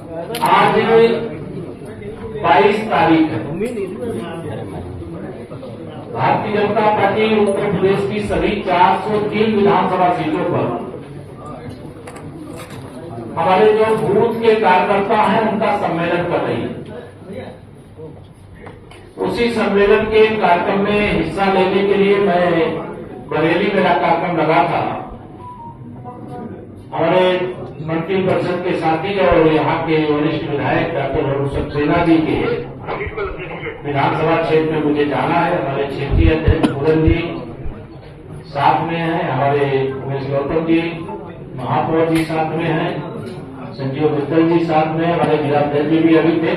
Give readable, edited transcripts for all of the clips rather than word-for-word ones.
आज 22 तारीख है। भारतीय जनता पार्टी उत्तर प्रदेश की सभी 403 विधानसभा सीटों पर हमारे जो बूथ के कार्यकर्ता हैं उनका सम्मेलन कर रही है। उसी सम्मेलन के कार्यक्रम में हिस्सा लेने के लिए मैं बरेली मेरा कार्यक्रम लगा था। हमारे मंत्री परिषद के साथी और यहाँ के वरिष्ठ विधायक डॉक्टर अरुण सक्सेना जी के विधानसभा क्षेत्र में मुझे जाना है। हमारे क्षेत्रीय अध्यक्ष पूरन जी साथ में हैं, हमारे उमेश गौतम जी महापौर जी साथ में हैं, संजीव मित्तल जी साथ में, हमारे जिलाध्यक्ष जी भी अभी थे।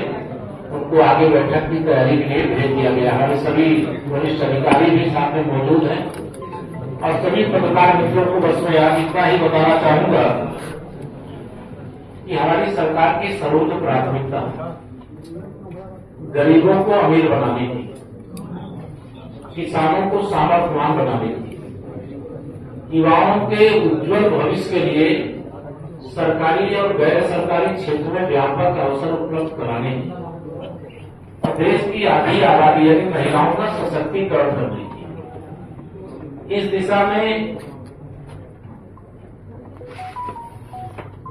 उनको आगे बैठक की तैयारी के लिए भेज दिया गया। हमारे सभी वरिष्ठ अधिकारी भी साथ में मौजूद हैं और सभी पत्रकार मित्रों को बस मैं आज इतना ही बताना चाहूंगा कि हमारी सरकार की सर्वोच्च प्राथमिकता गरीबों को अमीर बनाने की, किसानों को सामर्थ्यवान बनाने की, युवाओं के उज्जवल भविष्य के लिए सरकारी और गैर सरकारी क्षेत्र में व्यापक अवसर उपलब्ध कराने की, देश की आधी आबादी यानी महिलाओं का सशक्तिकरण करने की, इस दिशा में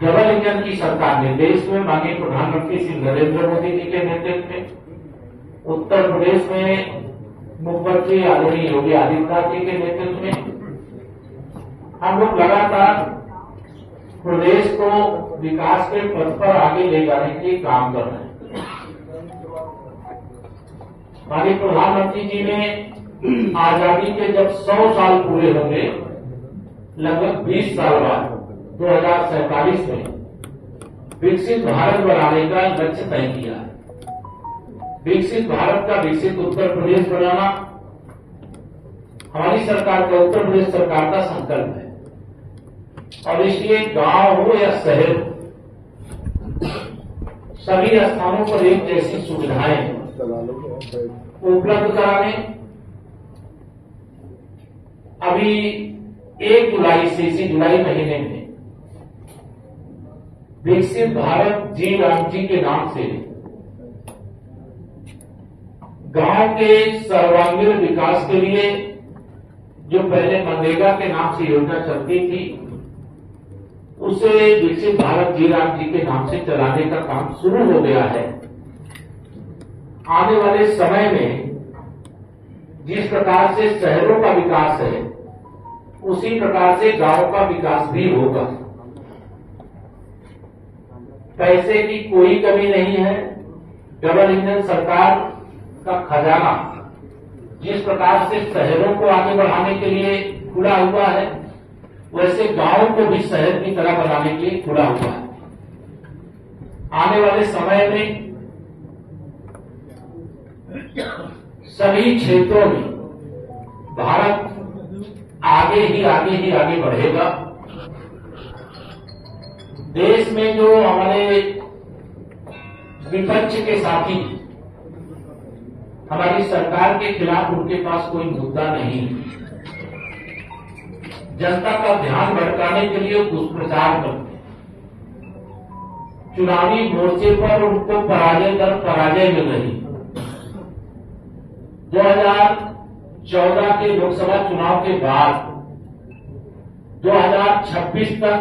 डबल इंजन की सरकार ने देश में माननीय प्रधानमंत्री श्री नरेंद्र मोदी जी के नेतृत्व में, उत्तर प्रदेश में मुख्यमंत्री आदरणीय योगी आदित्यनाथ जी के नेतृत्व में हम लोग लगातार प्रदेश को विकास के पथ पर आगे ले जाने के लिए काम कर रहे हैं। माननीय प्रधानमंत्री जी ने आजादी के जब 100 साल पूरे होंगे, लगभग 20 साल बाद 2047 में विकसित भारत बनाने का लक्ष्य तय किया है। विकसित भारत का विकसित उत्तर प्रदेश बनाना हमारी सरकार का, उत्तर प्रदेश सरकार का संकल्प है। और इसलिए गांव हो या शहर हो, सभी स्थानों पर एक जैसी सुविधाएं उपलब्ध कराने, अभी 1 जुलाई से, इसी जुलाई महीने में विकसित भारत जी राम जी के नाम से गांव के सर्वांगीण विकास के लिए जो पहले मनरेगा के नाम से योजना चलती थी, उसे विकसित भारत जी राम जी के नाम से चलाने का काम शुरू हो गया है। आने वाले समय में जिस प्रकार से शहरों का विकास है, उसी प्रकार से गांवों का विकास भी होगा। पैसे की कोई कमी नहीं है। डबल इंजन सरकार का खजाना जिस प्रकार से शहरों को आगे बढ़ाने के लिए खुला हुआ है, वैसे गांवों को भी शहर की तरह बनाने के लिए खुला हुआ है। आने वाले समय में सभी क्षेत्रों में भारत आगे बढ़ेगा। देश में जो हमारे विपक्ष के साथी हमारी सरकार के खिलाफ, उनके पास कोई मुद्दा नहीं है। जनता का ध्यान भटकाने के लिए दुष्प्रचार करते हैं। चुनावी मोर्चे पर उनको पराजय मिल रही। 2014 के लोकसभा चुनाव के बाद 2026 तक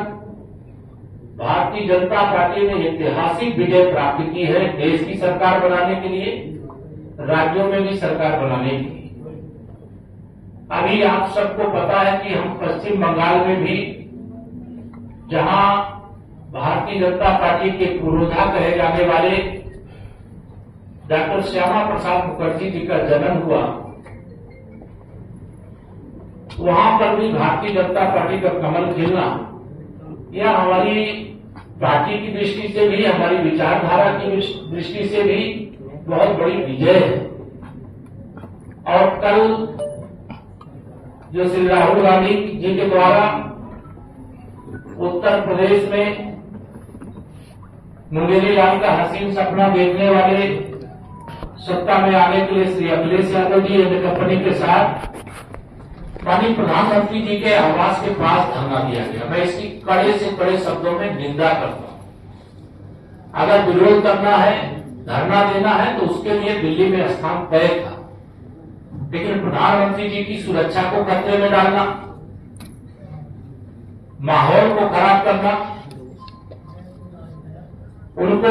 भारतीय जनता पार्टी ने ऐतिहासिक विजय प्राप्त की है। देश की सरकार बनाने के लिए, राज्यों में भी सरकार बनाने के लिए। अभी आप सबको पता है कि हम पश्चिम बंगाल में भी, जहां भारतीय जनता पार्टी के पुरोधा कहे जाने वाले डॉक्टर श्यामा प्रसाद मुखर्जी जी का जन्म हुआ, वहां पर भी भारतीय जनता पार्टी का कमल खिलना, यह हमारी पार्टी की दृष्टि से भी, हमारी विचारधारा की दृष्टि से भी बहुत बड़ी विजय है। और कल जो श्री राहुल गांधी जी के द्वारा उत्तर प्रदेश में मुंगेरी लाल का हसीन सपना देखने वाले सत्ता में आने के लिए श्री अखिलेश यादव जी एंड कंपनी के साथ माननीय प्रधानमंत्री जी के आवास के पास धरना दिया गया। मैं इसकी कड़े से कड़े शब्दों में निंदा करता हूं। अगर विरोध करना है, धरना देना है तो उसके लिए दिल्ली में स्थान तय था, लेकिन प्रधानमंत्री जी की सुरक्षा को खतरे में डालना, माहौल को खराब करना, उनको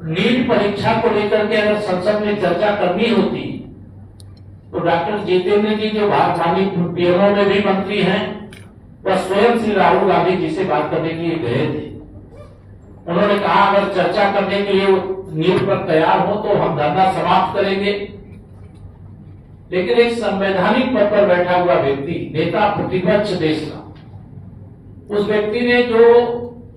नीट परीक्षा को लेकर के अगर संसद में चर्चा करनी होती तो डॉक्टर जितेंद्र जी जो माननीय पीएमओ में भी मंत्री हैं, वह स्वयं श्री राहुल गांधी जी से बात करने के लिए गए थे। उन्होंने कहा अगर चर्चा करने के लिए नीट पर तैयार हो तो हम धरना समाप्त करेंगे। लेकिन एक संवैधानिक पद पर बैठा हुआ व्यक्ति, नेता प्रतिपक्ष देश का, उस व्यक्ति ने जो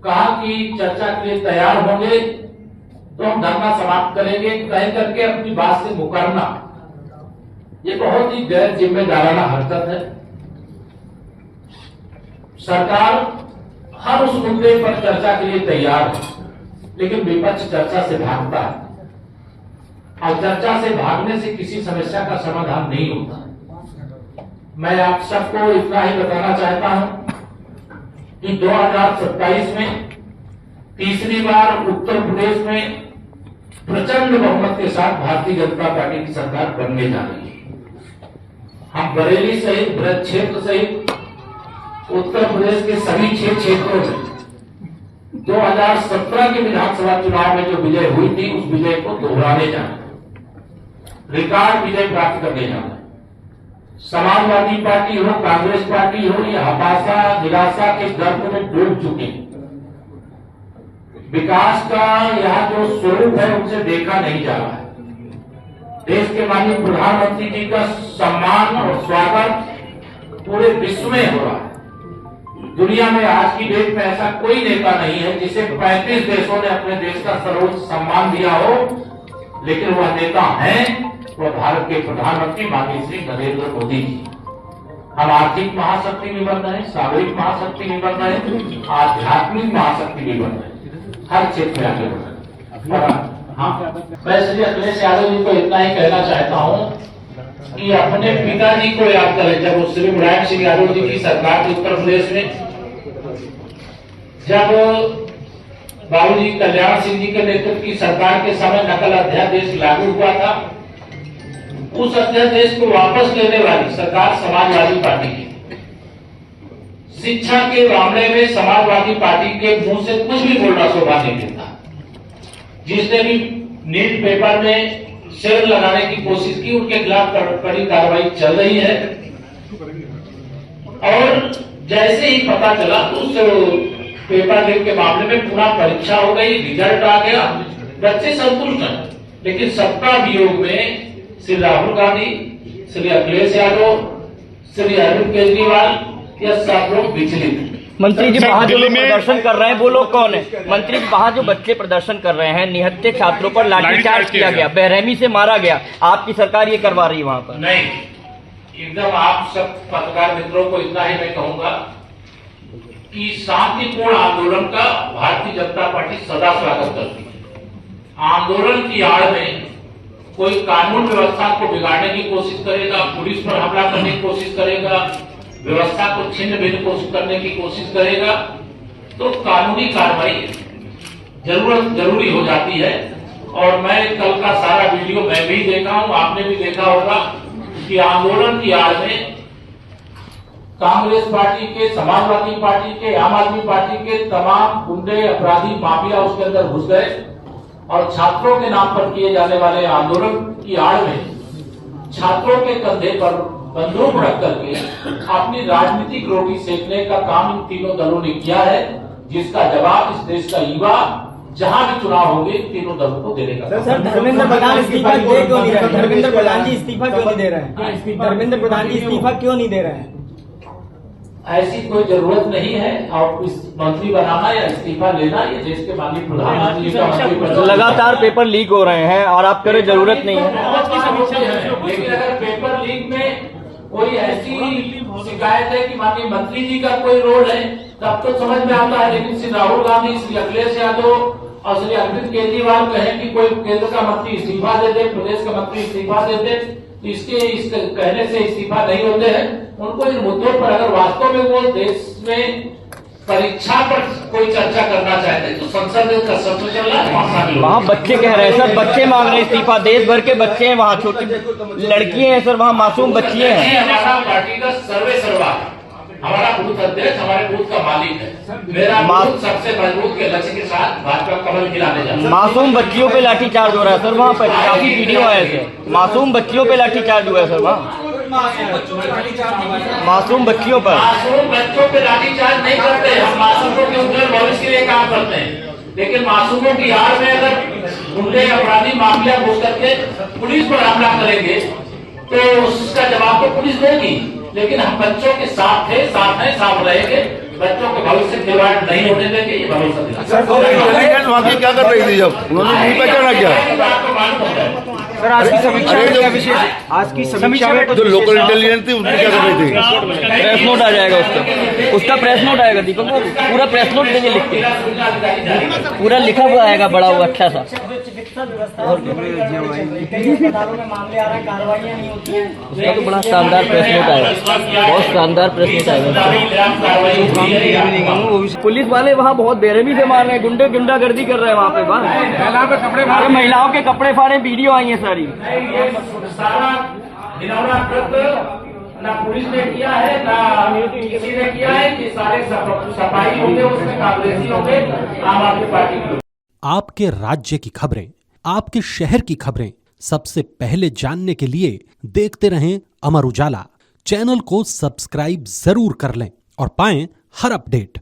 कहा कि चर्चा के लिए तैयार होंगे तो हम धरना समाप्त करेंगे, कह करके अपनी बात से मुकरना, ये बहुत ही गैर जिम्मेदाराना हरकत है। सरकार हर उस मुद्दे पर चर्चा के लिए तैयार है, लेकिन विपक्ष चर्चा से भागता है और चर्चा से भागने से किसी समस्या का समाधान नहीं होता। मैं आप सबको इतना ही बताना चाहता हूं कि 2027 में तीसरी बार उत्तर प्रदेश में प्रचंड बहुमत के साथ भारतीय जनता पार्टी की सरकार बनने जा रही है। हम बरेली सहित ब्रज क्षेत्र सहित उत्तर प्रदेश के सभी 6 क्षेत्रों में 2017 के विधानसभा चुनाव में जो विजय हुई थी उस विजय को दोहराने जाना, रिकॉर्ड विजय प्राप्त करने जाना। समाजवादी पार्टी हो, कांग्रेस पार्टी हो, ये हताशा निराशा के गर्भ में डूब चुके हैं। विकास का यह जो स्वरूप है उनसे देखा नहीं जा रहा है। देश के माननीय प्रधानमंत्री जी का सम्मान और स्वागत पूरे विश्व में हो रहा है। दुनिया में आज की डेट में ऐसा कोई नेता नहीं है जिसे 35 देशों ने अपने देश का सर्वोच्च सम्मान दिया हो, लेकिन वह नेता है वह भारत के प्रधानमंत्री माननीय श्री नरेंद्र मोदी जी। हम आर्थिक महाशक्ति भी बन रहे हैं, सामरिक महाशक्ति भी बन रहे हैं, आध्यात्मिक महाशक्ति भी बन रहे हैं, हर क्षेत्र में आगे बढ़ रहे हैं। हाँ, मैं श्री अखिलेश यादव जी को इतना ही कहना चाहता हूं कि अपने पिताजी को याद करें। जब श्री मुलायम सिंह यादव जी की सरकार थी उत्तर प्रदेश में, जब बाबूजी कल्याण सिंह जी के नेतृत्व की सरकार के समय नकल अध्यादेश लागू हुआ था, उस अध्यादेश को वापस लेने वाली सरकार समाजवादी पार्टी की। शिक्षा के मामले में समाजवादी पार्टी के मुंह से कुछ भी बोलना शोभा नहीं देता। जिसने भी नीट पेपर में शेर लगाने की कोशिश की उनके खिलाफ कड़ी कार्रवाई चल रही है। और जैसे ही पता चला उस पेपर लीक के मामले में पुनः परीक्षा हो गई, रिजल्ट आ गया, बच्चे संतुष्ट हैं, लेकिन सबका वियोग में श्री राहुल गांधी, श्री अखिलेश यादव, श्री अरविंद केजरीवाल, यह सब लोग विचलित हैं। मंत्री जी वहाँ जो प्रदर्शन कर रहे हैं वो लोग कौन है? मंत्री जी वहाँ जो बच्चे प्रदर्शन कर रहे हैं, निहत्थे छात्रों पर लाठीचार्ज किया गया, बेरहमी से मारा गया, आपकी सरकार ये करवा रही है वहाँ पर? नहीं, एकदम आप सब पत्रकार मित्रों को इतना ही मैं कहूंगा कि शांतिपूर्ण आंदोलन का भारतीय जनता पार्टी सदा स्वागत करती है। आंदोलन की आड़ में कोई कानून व्यवस्था को बिगाड़ने की कोशिश करेगा, पुलिस पर हमला करने की कोशिश करेगा, व्यवस्था को छिन्न भिन्न करने की कोशिश करेगा, तो कानूनी कार्रवाई जरूरी हो जाती है। और मैं कल का सारा वीडियो मैं भी देखा हूं, आपने भी देखा होगा कि आंदोलन की आड़ में कांग्रेस पार्टी के, समाजवादी पार्टी के, आम आदमी पार्टी के तमाम गुंडे, अपराधी, माफिया उसके अंदर घुस गए और छात्रों के नाम पर किए जाने वाले आंदोलन की आड़ में छात्रों के कंधे पर बंदूक रख करके अपनी राजनीतिक रोटी सेकने का काम इन तीनों दलों ने किया है, जिसका जवाब इस देश का युवा जहां भी चुनाव होंगे तीनों दलों को देने का। सर, धर्मेंद्र प्रधान इस्तीफा दे क्यों नहीं रहे? धर्मेंद्र प्रधान जी इस्तीफा क्यों नहीं दे रहे हैं? धर्मेंद्र प्रधान जी इस्तीफा क्यों नहीं दे रहे हैं? ऐसी कोई जरूरत नहीं है। और इस मंत्री बनाना या इस्तीफा लेना ये देश के माननीय प्रधानमंत्री का मंत्री। लगातार पेपर लीक हो रहे हैं और आप कह रहे जरूरत नहीं है। लेकिन अगर पेपर लीक में कोई ऐसी शिकायत है कि माननीय मंत्री जी का कोई रोल है तब तो समझ में आता है। लेकिन श्री राहुल गांधी, श्री अखिलेश यादव और श्री अरविंद केजरीवाल कहें कि कोई केंद्र का मंत्री इस्तीफा दे दे, प्रदेश का मंत्री इस्तीफा दे दे, इसके कहने से इस्तीफा नहीं होते हैं। उनको इन मुद्दों पर अगर वास्तव में वो देश में परीक्षा पर कोई चर्चा करना चाहते हैं तो संसद का सत्र चल रहा है, वहाँ शामिल हो। वहाँ बच्चे कह रहे हैं सर, बच्चे मांग रहे हैं इस्तीफा, देश भर के बच्चे हैं वहाँ, छोटी लड़कियां हैं सर, वहाँ मासूम बच्चियां हैं। ये हमारा पार्टी का सर्वे सर्वा है, हमारा बूथ अध्यक्ष हमारे बूथ का मालिक है। मेरा बूथ सबसे मजबूत के लक्ष्य के साथ भाजपा कमल खिलाने जा रहा है। मासूम बच्चियों पे लाठीचार्ज हो रहा है सर, वहाँ पर काफी वीडियो आए थे, मासूम बच्चियों पे लाठीचार्ज हुआ है सर वहाँ, मासूम बच्चियों पर। मासूम बच्चों पे लाठीचार्ज नहीं करते, हम मासूमों के उज्जवल भविष्य के लिए काम करते हैं। लेकिन मासूमों की आड़ में अगर गुंडे अपराधी माफिया घुस करके पुलिस पर हमला करेंगे तो उसका जवाब तो पुलिस देगी। लेकिन हम बच्चों के साथ थे, साथ हैं, साथ रहेंगे, बच्चों के भविष्य खिलवाड़ नहीं होने देंगे, ये भविष्य। वहाँ की क्या कर रही थी जब उन्होंने नहीं पहचाना क्या? आपको मालूम होता है सर, आज की समीक्षा में क्या विशेष, आज की समीक्षा में जो लोकल इंटेलिजेंस थी उनकी क्या कर रही थी? प्रेस नोट आ जाएगा उसका प्रेस नोट आएगा दीपक बाबू, पूरा प्रेस नोट देंगे लिख के, पूरा लिखा हुआ आएगा बड़ा हुआ अच्छा सा। उसका तो बड़ा शानदार प्रेस नोट आएगा, बहुत शानदार प्रेस नोट आएगा। पुलिस वाले वहाँ बहुत बेरहमी से मार रहे हैं, गुंडागर्दी कर रहे हैं वहाँ पे, वहाँ महिलाओं के कपड़े फाड़े, वीडियो आई है सारी। सारा घिनौना कृत्य ना पुलिस ने किया है ना किसी ने किया है, कि सारे सफाई होंगे, उसमें कांग्रेसी होंगे, आम आदमी पार्टी के। आपके राज्य की खबरें, आपके शहर की खबरें सबसे पहले जानने के लिए देखते रहें अमर उजाला। चैनल को सब्सक्राइब जरूर कर लें और पाएं हर अपडेट।